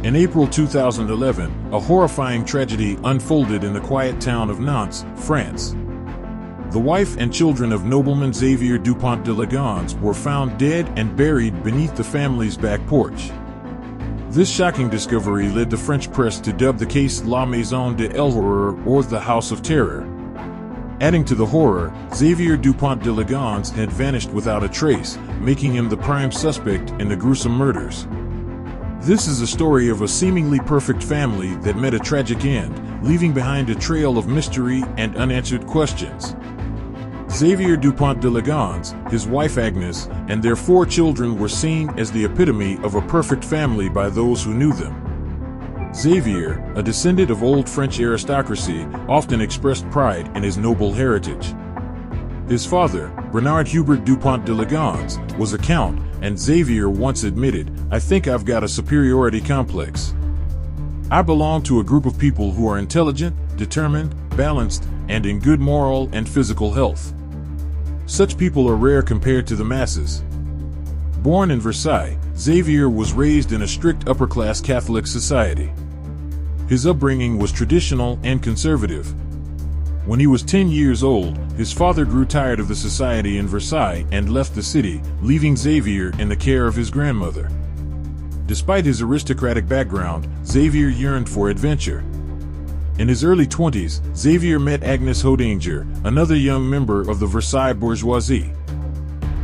In April 2011, a horrifying tragedy unfolded in the quiet town of Nantes, France. The wife and children of nobleman Xavier Dupont de Ligons were found dead and buried beneath the family's back porch. This shocking discovery led the French press to dub the case La Maison de l'Horreur, or the House of Terror. Adding to the horror, Xavier Dupont de Ligons had vanished without a trace, making him the prime suspect in the gruesome murders. This is a story of a seemingly perfect family that met a tragic end, leaving behind a trail of mystery and unanswered questions. Xavier Dupont de Ligons, his wife Agnes, and their 4 children were seen as the epitome of a perfect family by those who knew them. Xavier, a descendant of old French aristocracy, often expressed pride in his noble heritage. His father, Bernard Hubert Dupont de Ligons, was a count, and Xavier once admitted, "I think I've got a superiority complex. I belong to a group of people who are intelligent, determined, balanced, and in good moral and physical health. Such people are rare compared to the masses." Born in Versailles, Xavier was raised in a strict upper-class Catholic society. His upbringing was traditional and conservative. When he was 10 years old, his father grew tired of the society in Versailles and left the city, leaving Xavier in the care of his grandmother. Despite his aristocratic background, Xavier yearned for adventure. In his early 20s, Xavier met Agnes Hodinger, another young member of the Versailles bourgeoisie.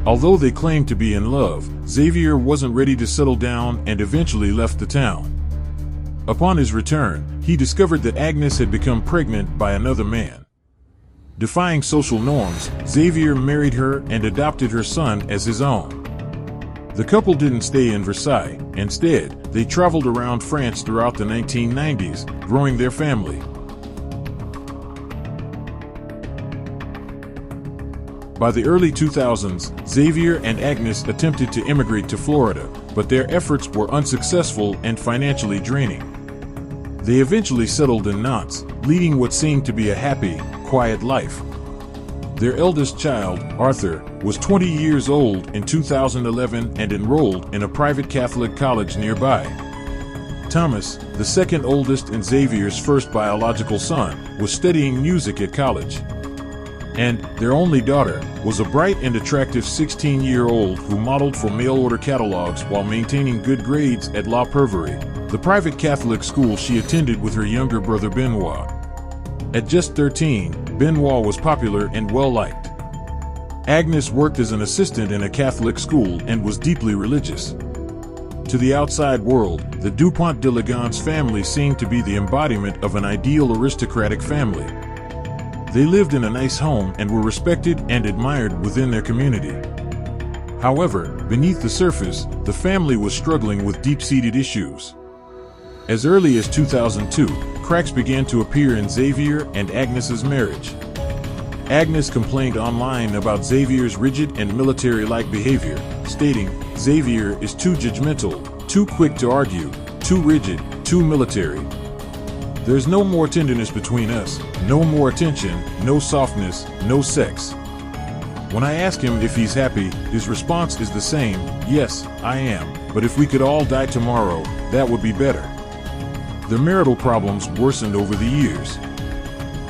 Although they claimed to be in love, Xavier wasn't ready to settle down and eventually left the town. Upon his return, he discovered that Agnes had become pregnant by another man. Defying social norms, Xavier married her and adopted her son as his own. The couple didn't stay in Versailles. Instead, they traveled around France throughout the 1990s, growing their family. By the early 2000s, Xavier and Agnes attempted to immigrate to Florida, but their efforts were unsuccessful and financially draining. They eventually settled in Nantes, leading what seemed to be a happy, quiet life. Their eldest child, Arthur, was 20 years old in 2011 and enrolled in a private Catholic college nearby. Thomas, the second oldest and Xavier's first biological son, was studying music at college. And their only daughter was a bright and attractive 16-year-old who modeled for mail-order catalogs while maintaining good grades at La Perverie, the private Catholic school she attended with her younger brother Benoit. At just 13, Benoit was popular and well-liked. Agnes worked as an assistant in a Catholic school and was deeply religious. To the outside world, the Dupont de Ligons family seemed to be the embodiment of an ideal aristocratic family. They lived in a nice home and were respected and admired within their community. However, beneath the surface, the family was struggling with deep-seated issues. As early as 2002, cracks began to appear in Xavier and Agnes's marriage. Agnes complained online about Xavier's rigid and military-like behavior, stating, "Xavier is too judgmental, too quick to argue, too rigid, too military. There's no more tenderness between us, no more attention, no softness, no sex." When I ask him if he's happy, his response is the same, "Yes, I am, but if we could all die tomorrow, that would be better." Their marital problems worsened over the years.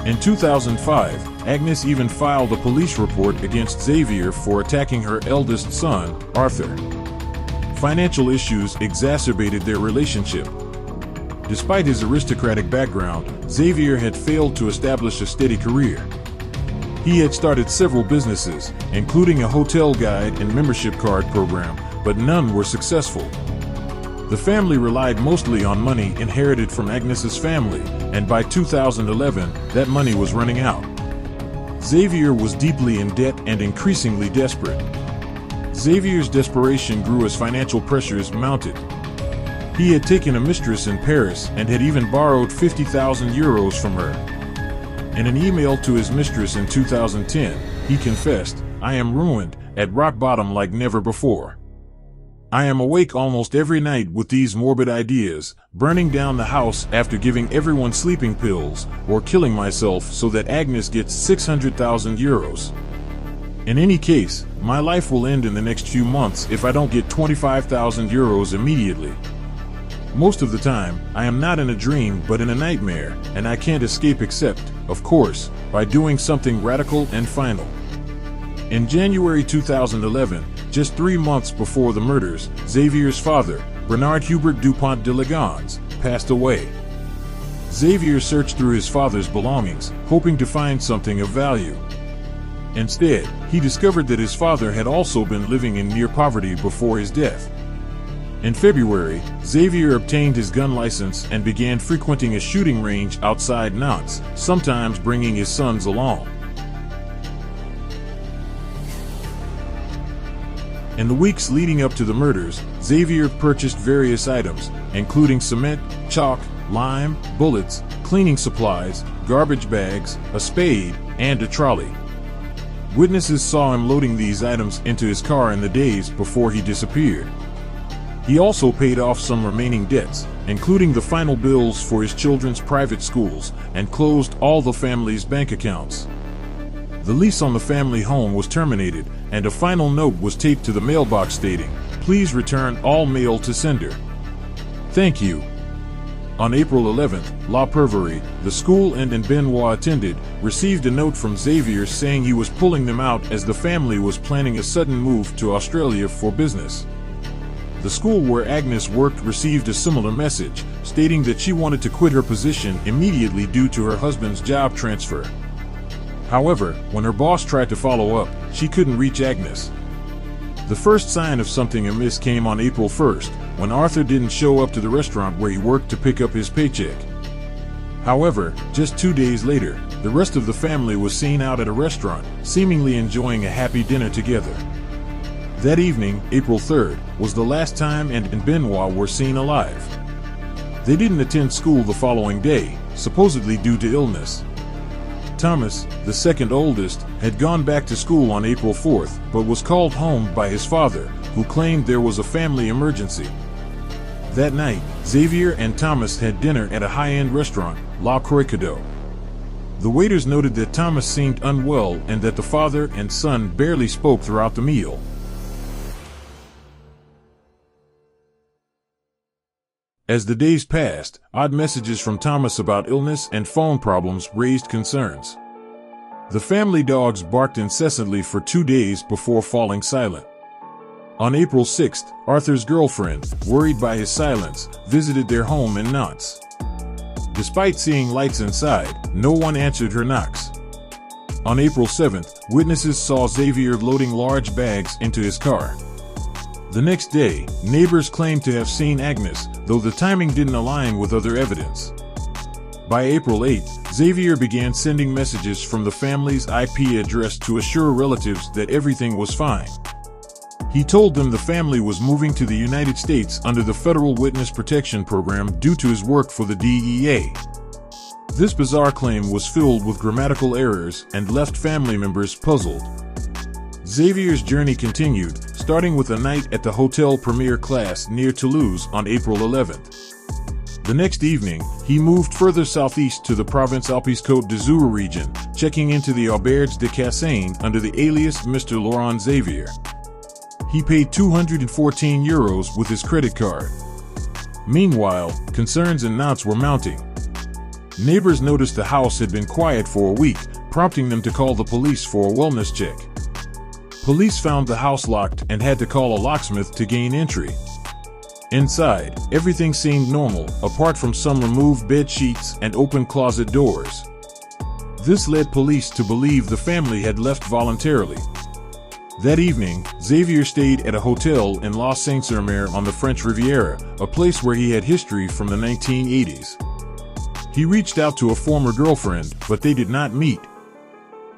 In 2005, Agnes even filed a police report against Xavier for attacking her eldest son, Arthur. Financial issues exacerbated their relationship. Despite his aristocratic background, Xavier had failed to establish a steady career. He had started several businesses, including a hotel guide and membership card program, but none were successful. The family relied mostly on money inherited from Agnes's family, and by 2011, that money was running out. Xavier was deeply in debt and increasingly desperate. Xavier's desperation grew as financial pressures mounted. He had taken a mistress in Paris and had even borrowed 50,000 euros from her. In an email to his mistress in 2010, he confessed, "I am ruined, at rock bottom like never before. I am awake almost every night with these morbid ideas, burning down the house after giving everyone sleeping pills, or killing myself so that Agnes gets 600,000 euros. In any case, my life will end in the next few months if I don't get 25,000 euros immediately." Most of the time, I am not in a dream but in a nightmare, and I can't escape except, of course, by doing something radical and final. In January 2011, just 3 months before the murders, Xavier's father, Bernard Hubert Dupont de Ligons, passed away. Xavier searched through his father's belongings, hoping to find something of value. Instead, he discovered that his father had also been living in near poverty before his death. In February, Xavier obtained his gun license and began frequenting a shooting range outside Nantes, sometimes bringing his sons along. In the weeks leading up to the murders, Xavier purchased various items, including cement, chalk, lime, bullets, cleaning supplies, garbage bags, a spade, and a trolley. Witnesses saw him loading these items into his car in the days before he disappeared. He also paid off some remaining debts, including the final bills for his children's private schools, and closed all the family's bank accounts. The lease on the family home was terminated, and a final note was taped to the mailbox stating, "Please return all mail to sender. Thank you." On April 11th, La Perverie, the school and Benoit attended, received a note from Xavier saying he was pulling them out as the family was planning a sudden move to Australia for business. The school where Agnes worked received a similar message, stating that she wanted to quit her position immediately due to her husband's job transfer. However, when her boss tried to follow up, she couldn't reach Agnes. The first sign of something amiss came on April 1st, when Arthur didn't show up to the restaurant where he worked to pick up his paycheck. However, just 2 days later, the rest of the family was seen out at a restaurant, seemingly enjoying a happy dinner together. That evening, April 3rd, was the last time Anne and Benoit were seen alive. They didn't attend school the following day, supposedly due to illness. Thomas, the second oldest, had gone back to school on April 4th, but was called home by his father, who claimed there was a family emergency. That night, Xavier and Thomas had dinner at a high-end restaurant, La Croix-Cadeau. The waiters noted that Thomas seemed unwell and that the father and son barely spoke throughout the meal. As the days passed, odd messages from Thomas about illness and phone problems raised concerns. The family dogs barked incessantly for 2 days before falling silent. On April 6th, Arthur's girlfriend, worried by his silence, visited their home in Nantes. Despite seeing lights inside, no one answered her knocks. On April 7th, witnesses saw Xavier loading large bags into his car. The next day, neighbors claimed to have seen Agnes, though the timing didn't align with other evidence. By April 8th, Xavier began sending messages from the family's IP address to assure relatives that everything was fine. He told them the family was moving to the United States under the Federal Witness Protection Program due to his work for the DEA. This bizarre claim was filled with grammatical errors and left family members puzzled. Xavier's journey continued, starting with a night at the Hotel Premier Classe near Toulouse on April 11th. The next evening, he moved further southeast to the Provence-Alpes-Côte d'Azur region, checking into the Auberge de Cassagne under the alias Mr. Laurent Xavier. He paid €214 with his credit card. Meanwhile, concerns in Nantes were mounting. Neighbors noticed the house had been quiet for a week, prompting them to call the police for a wellness check. Police found the house locked and had to call a locksmith to gain entry. Inside, everything seemed normal, apart from some removed bed sheets and open closet doors. This led police to believe the family had left voluntarily. That evening, Xavier stayed at a hotel in La Sainte-Sur-Mer on the French Riviera, a place where he had history from the 1980s. He reached out to a former girlfriend, but they did not meet.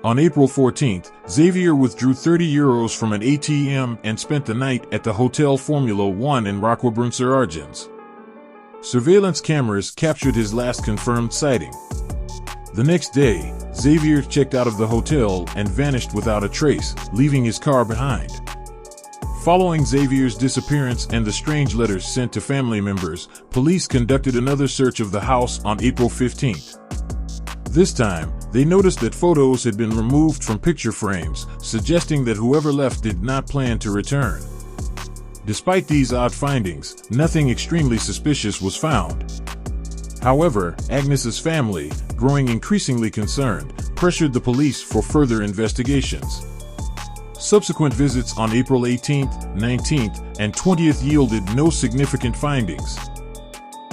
On April 14th, Xavier withdrew €30 from an ATM and spent the night at the Hotel Formula 1 in Roquebrune-sur-Argens. Surveillance cameras captured his last confirmed sighting. The next day, Xavier checked out of the hotel and vanished without a trace, leaving his car behind. Following Xavier's disappearance and the strange letters sent to family members, police conducted another search of the house on April 15th. This time, they noticed that photos had been removed from picture frames, suggesting that whoever left did not plan to return. Despite these odd findings, nothing extremely suspicious was found. However, Agnes's family, growing increasingly concerned, pressured the police for further investigations. Subsequent visits on April 18th, 19th, and 20th yielded no significant findings.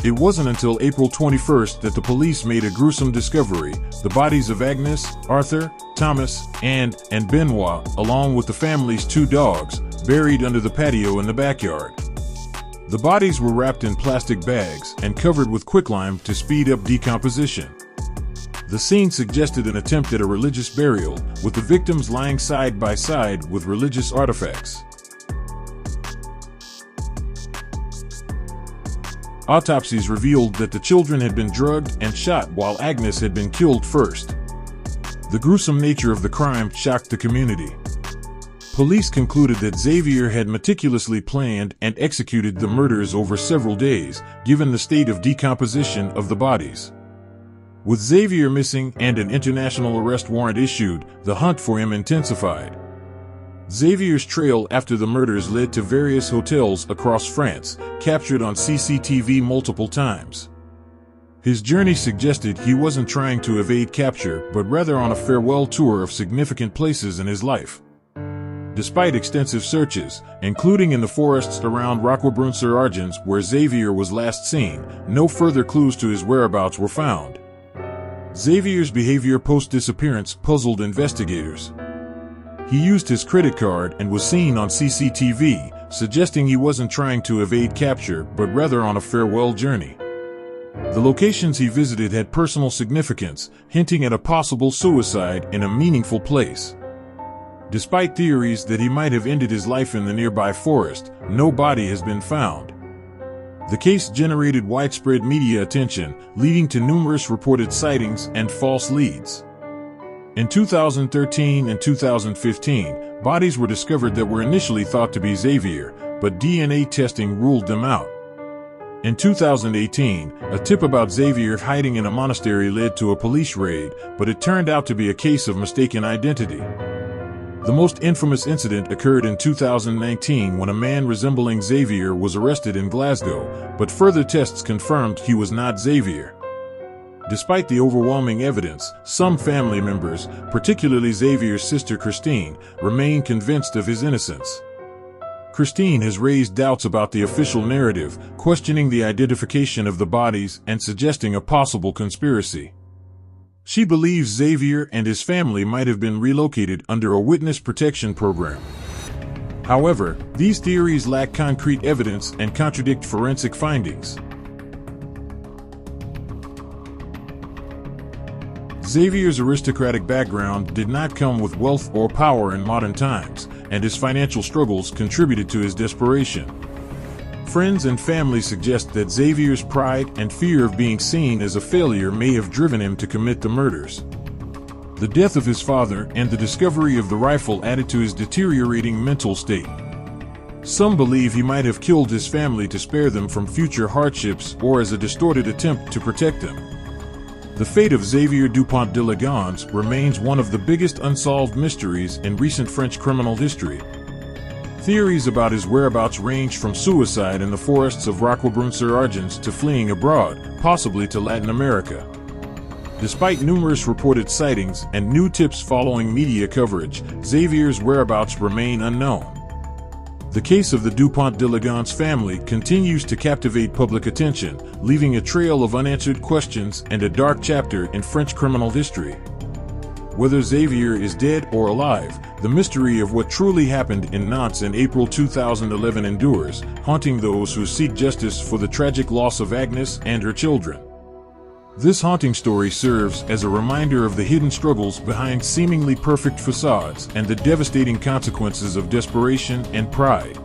It wasn't until April 21st that the police made a gruesome discovery: the bodies of Agnes, Arthur, Thomas, and Benoit, along with the family's 2 dogs, buried under the patio in the backyard. The bodies were wrapped in plastic bags and covered with quicklime to speed up decomposition. The scene suggested an attempt at a religious burial, with the victims lying side by side with religious artifacts. Autopsies revealed that the children had been drugged and shot while Agnes had been killed first. The gruesome nature of the crime shocked the community. Police concluded that Xavier had meticulously planned and executed the murders over several days, given the state of decomposition of the bodies. With Xavier missing and an international arrest warrant issued, the hunt for him intensified. Xavier's trail after the murders led to various hotels across France, captured on CCTV multiple times. His journey suggested he wasn't trying to evade capture, but rather on a farewell tour of significant places in his life. Despite extensive searches, including in the forests around Roquebrune-sur-Argens where Xavier was last seen, no further clues to his whereabouts were found. Xavier's behavior post-disappearance puzzled investigators. He used his credit card and was seen on CCTV, suggesting he wasn't trying to evade capture but rather on a farewell journey. The locations he visited had personal significance, hinting at a possible suicide in a meaningful place. Despite theories that he might have ended his life in the nearby forest, no body has been found. The case generated widespread media attention, leading to numerous reported sightings and false leads. In 2013 and 2015, bodies were discovered that were initially thought to be Xavier, but DNA testing ruled them out. In 2018, a tip about Xavier hiding in a monastery led to a police raid, but it turned out to be a case of mistaken identity. The most infamous incident occurred in 2019 when a man resembling Xavier was arrested in Glasgow, but further tests confirmed he was not Xavier. Despite the overwhelming evidence, some family members, particularly Xavier's sister Christine, remain convinced of his innocence. Christine has raised doubts about the official narrative, questioning the identification of the bodies and suggesting a possible conspiracy. She believes Xavier and his family might have been relocated under a witness protection program. However, these theories lack concrete evidence and contradict forensic findings. Xavier's aristocratic background did not come with wealth or power in modern times, and his financial struggles contributed to his desperation. Friends and family suggest that Xavier's pride and fear of being seen as a failure may have driven him to commit the murders. The death of his father and the discovery of the rifle added to his deteriorating mental state. Some believe he might have killed his family to spare them from future hardships or as a distorted attempt to protect them. The fate of Xavier Dupont de Ligons remains one of the biggest unsolved mysteries in recent French criminal history. Theories about his whereabouts range from suicide in the forests of Roquebrune-sur-Argens to fleeing abroad, possibly to Latin America. Despite numerous reported sightings and new tips following media coverage, Xavier's whereabouts remain unknown. The case of the Dupont de Ligons family continues to captivate public attention, leaving a trail of unanswered questions and a dark chapter in French criminal history. Whether Xavier is dead or alive, the mystery of what truly happened in Nantes in April 2011 endures, haunting those who seek justice for the tragic loss of Agnes and her children. This haunting story serves as a reminder of the hidden struggles behind seemingly perfect facades and the devastating consequences of desperation and pride.